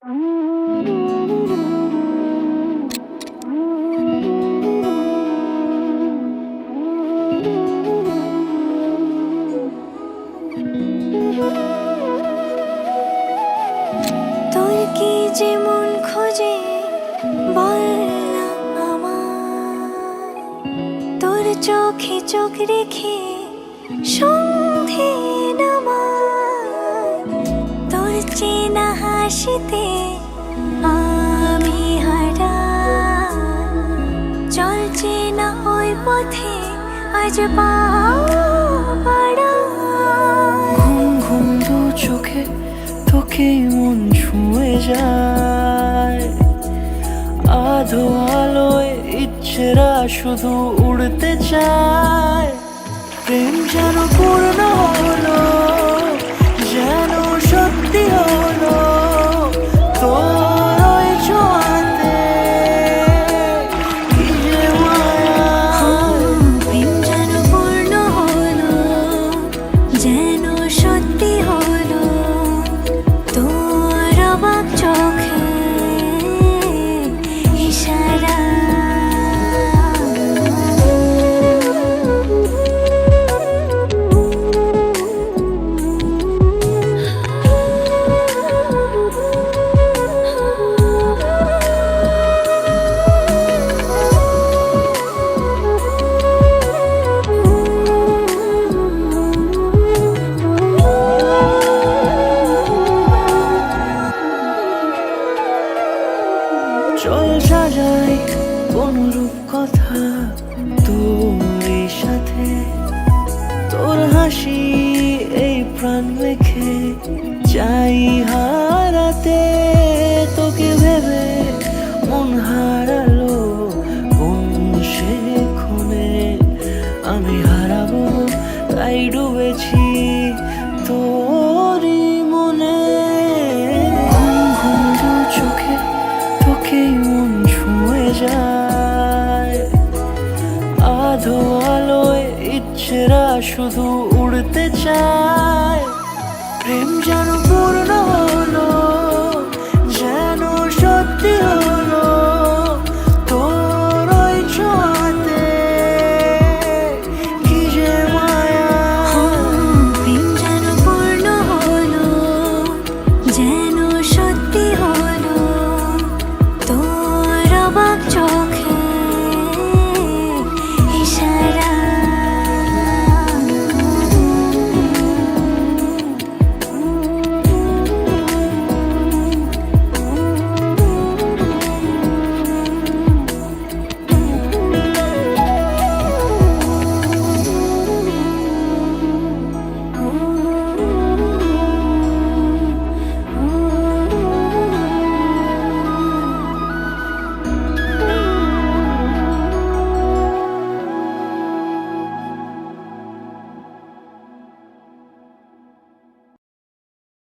তোর কি যে মন খোঁজে বল না আমায়, তোর চোখে চোখ রেখে সন্ধে নামায়, তোর চেনা হাসিতে আমি হারাই, চল চেনা ওই পথে আজ পা বাড়াই। ঘুম ঘুম দু চোখে তোকে মন ছুঁয়ে যায়, আধো আলোয় ইচ্ছেরা শুধু উড়তে চায়। প্রেম যেন পূর্ণ হলো, যেন সত্যি হলো তোর ওই ছোঁয়াতে, কি যে মায়া। প্রেম যেন পূর্ণ হলো, যেন সত্যি হলো তোর অবাক চোখে ইশারা। চল সাজাই কোন রূপ কথা তোর সাথে, তোর হাসি এই প্রাণ মেখে চাই হারাতে। তোকে ভেবে মন হারালো কোন সে ক্ষণে, আমি হারাবো তাই ডুবেছি তোরই মনে। ঘুম ঘুম দু চোখে তোকেই মন ছুঁয়ে যায়, আধো আলোয় ইচ্ছেরা শুধু উড়তে চায়। প্রেম যেন পূর্ণ